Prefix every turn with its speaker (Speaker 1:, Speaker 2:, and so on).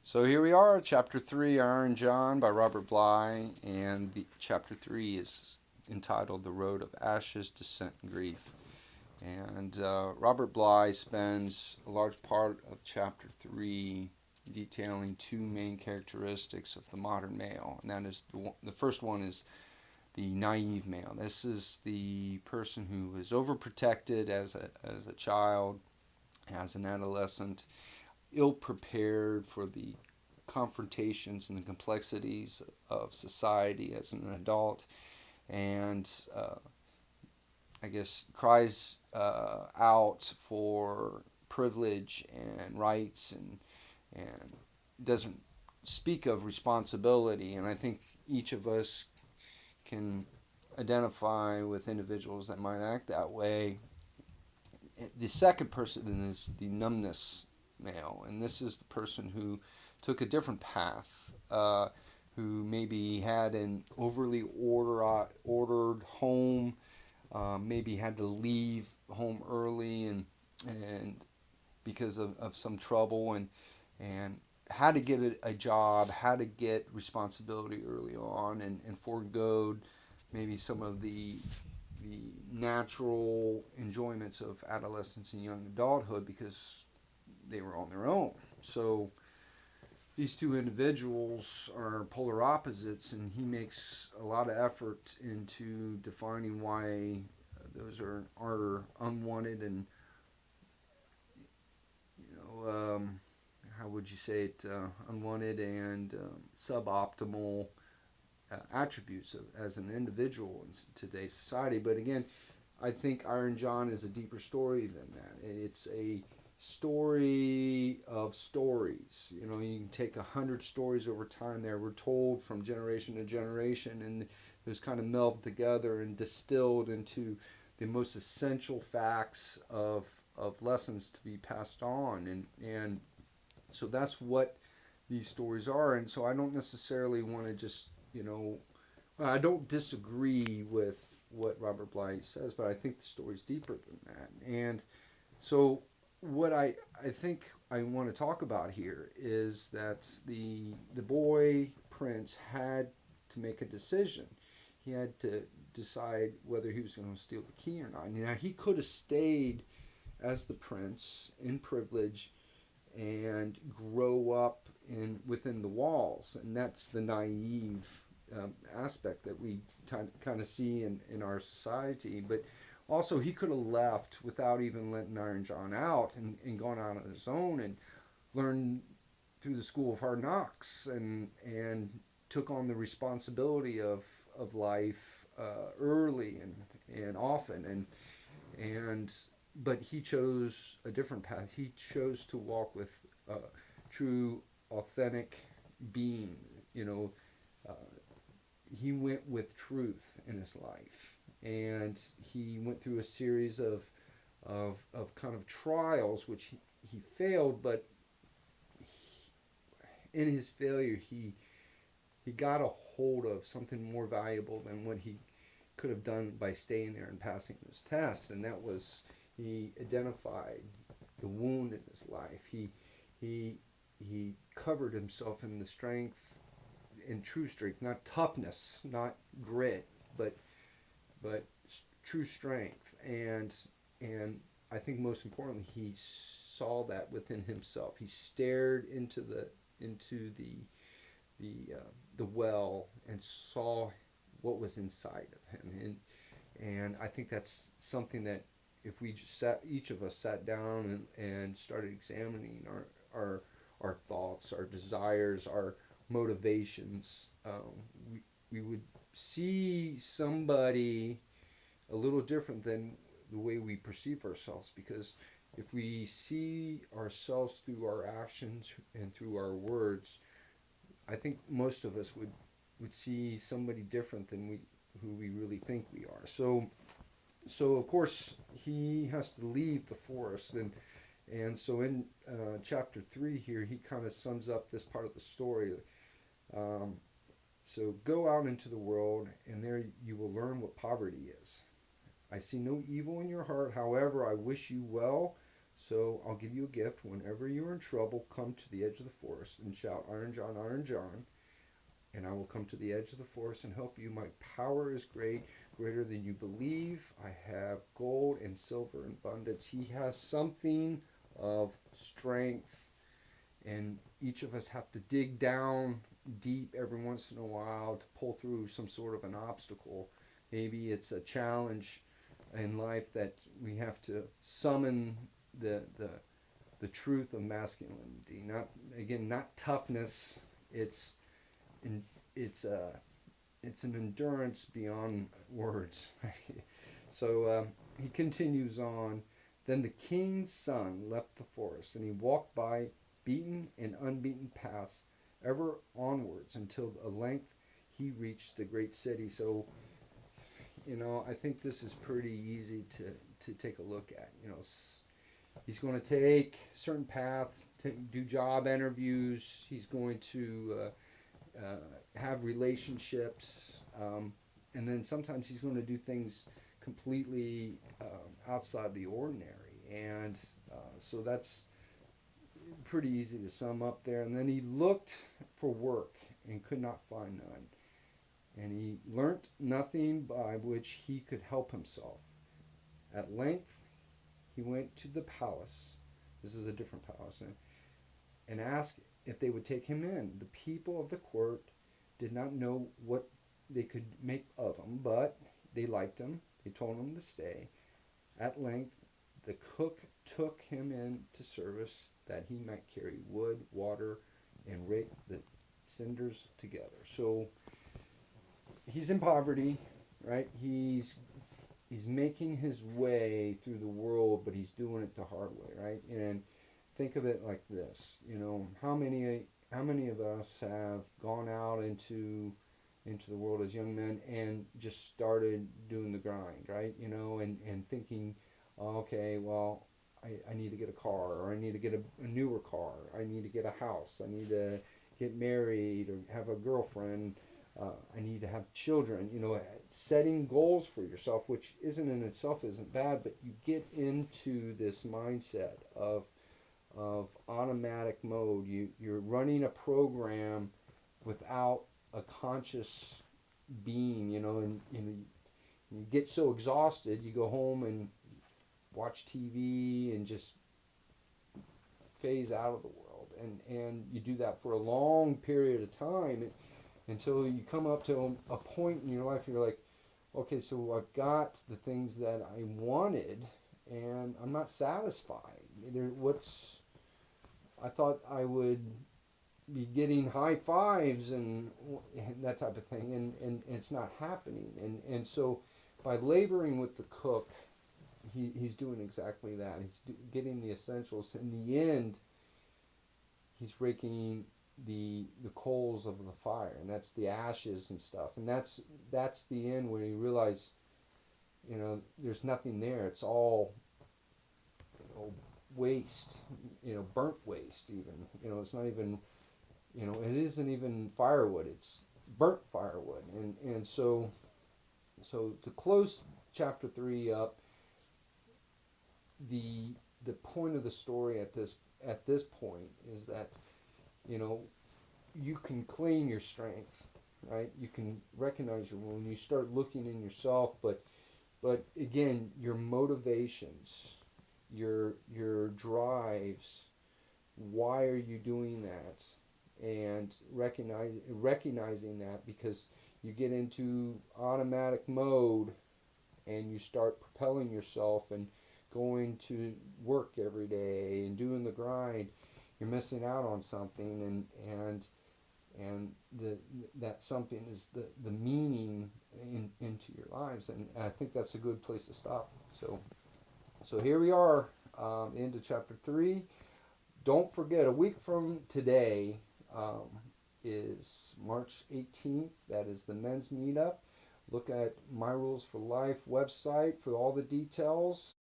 Speaker 1: So here we are, Chapter 3, Iron John by Robert Bly, and Chapter 3 is entitled The Road of Ashes, Descent, and Grief. And Robert Bly spends a large part of Chapter 3 detailing two main characteristics of the modern male, and that is the first one is the naive male. This is the person who is overprotected as a child, as an adolescent, ill prepared for the confrontations and the complexities of society as an adult, and I guess cries out for privilege and rights, and doesn't speak of responsibility. And I think each of us can identify with individuals that might act that way. The second person is the numbness male, and this is the person who took a different path, who maybe had an overly ordered home, maybe had to leave home early and because of some trouble, and had to get a job, had to get responsibility early on, and foregoed maybe some of the natural enjoyments of adolescence and young adulthood because they were on their own. So these two individuals are polar opposites, and he makes a lot of effort into defining why those are unwanted and, how would you say it, unwanted and suboptimal attributes as an individual in today's society. But again, I think Iron John is a deeper story than that. It's a story of stories. You can take 100 stories over time there were told from generation to generation, and those kind of melded together and distilled into the most essential facts of lessons to be passed on. And so that's what these stories are. And so I don't necessarily want to just, I don't disagree with what Robert Bly says, but I think the story's deeper than that. And so what I think I want to talk about here is that the boy prince had to make a decision. He had to decide whether he was going to steal the key or not. Now, he could have stayed as the prince in privilege and grow up within the walls, and that's the naive aspect that we kind of see in our society. But also, he could have left without even letting Iron John out, and gone out on his own and learned through the school of hard knocks, and took on the responsibility of life early and often. And but he chose a different path. He chose to walk with true, authentic being. Uh, he went with truth in his life, and he went through a series of kind of trials, which he failed, but in his failure he got a hold of something more valuable than what he could have done by staying there and passing those tests, and that was he identified the wound in his life. He covered himself in the strength, in true strength, not toughness, not grit, but true strength. And I think most importantly, he saw that within himself. He stared into the well and saw what was inside of him. And I think that's something that if we just each of us sat down and started examining our thoughts, our desires, our motivations, we would see somebody a little different than the way we perceive ourselves. Because if we see ourselves through our actions and through our words, I think most of us would see somebody different than who we really think we are. So of course he has to leave the forest, and so in chapter 3 here he kind of sums up this part of the story. So go out into the world, and there you will learn what poverty is. I see no evil in your heart, however I wish you well, So I'll give you a gift. Whenever you're in trouble, come to the edge of the forest and shout, Iron John, and I will come to the edge of the forest and help you. My power is great, greater than you believe. I have gold and silver in abundance. He has something of strength, and each of us have to dig down deep every once in a while to pull through some sort of an obstacle. Maybe it's a challenge in life that we have to summon the the the truth of masculinity. Not toughness. It's in, it's it's an endurance beyond words. So he continues on. Then the king's son left the forest, and he walked by beaten and unbeaten paths, ever onwards until at length he reached the great city. So, I think this is pretty easy to take a look at. He's going to take certain paths, do job interviews. He's going to have relationships, and then sometimes he's going to do things completely outside the ordinary. And so that's pretty easy to sum up there. And then he looked for work and could not find none. And he learnt nothing by which he could help himself. At length, he went to the palace. This is a different palace. And asked if they would take him in. The people of the court did not know what they could make of him, but they liked him. They told him to stay. At length, the cook took him into service that he might carry wood, water, and rake the cinders together. So he's in poverty, right? He's making his way through the world, but he's doing it the hard way, right? And think of it like this: how many of us have gone out into the world as young men and just started doing the grind, right? And thinking, oh, okay, well, I need to get a car, or I need to get a newer car, I need to get a house, I need to get married or have a girlfriend, I need to have children. Setting goals for yourself, which in itself isn't bad, but you get into this mindset of automatic mode. You're running a program without a conscious being, and you get so exhausted, you go home and watch TV and just phase out of the world, and you do that for a long period of time until you come up to a point in your life you're like, okay, so I've got the things that I wanted and I'm not satisfied. I thought I would be getting high fives and that type of thing, and it's not happening. And so by laboring with the cook, he's doing exactly that. He's getting the essentials. In the end, he's raking the coals of the fire, and that's the ashes and stuff. And that's the end when you realize, there's nothing there. It's all waste, burnt waste even. It's not even, it isn't even firewood. It's burnt firewood. And so to close chapter 3 up, the point of the story at this point is that you can claim your strength, right? You can recognize your wound. You start looking in yourself, but again, your motivations, your drives, why are you doing that? And recognizing that, because you get into automatic mode and you start propelling yourself and going to work every day and doing the grind, you're missing out on something, and that something is the meaning into your lives. And I think that's a good place to stop. So here we are, into chapter 3. Don't forget, a week from today is March 18th. That is the men's meetup. Look at My Rules for Life website for all the details.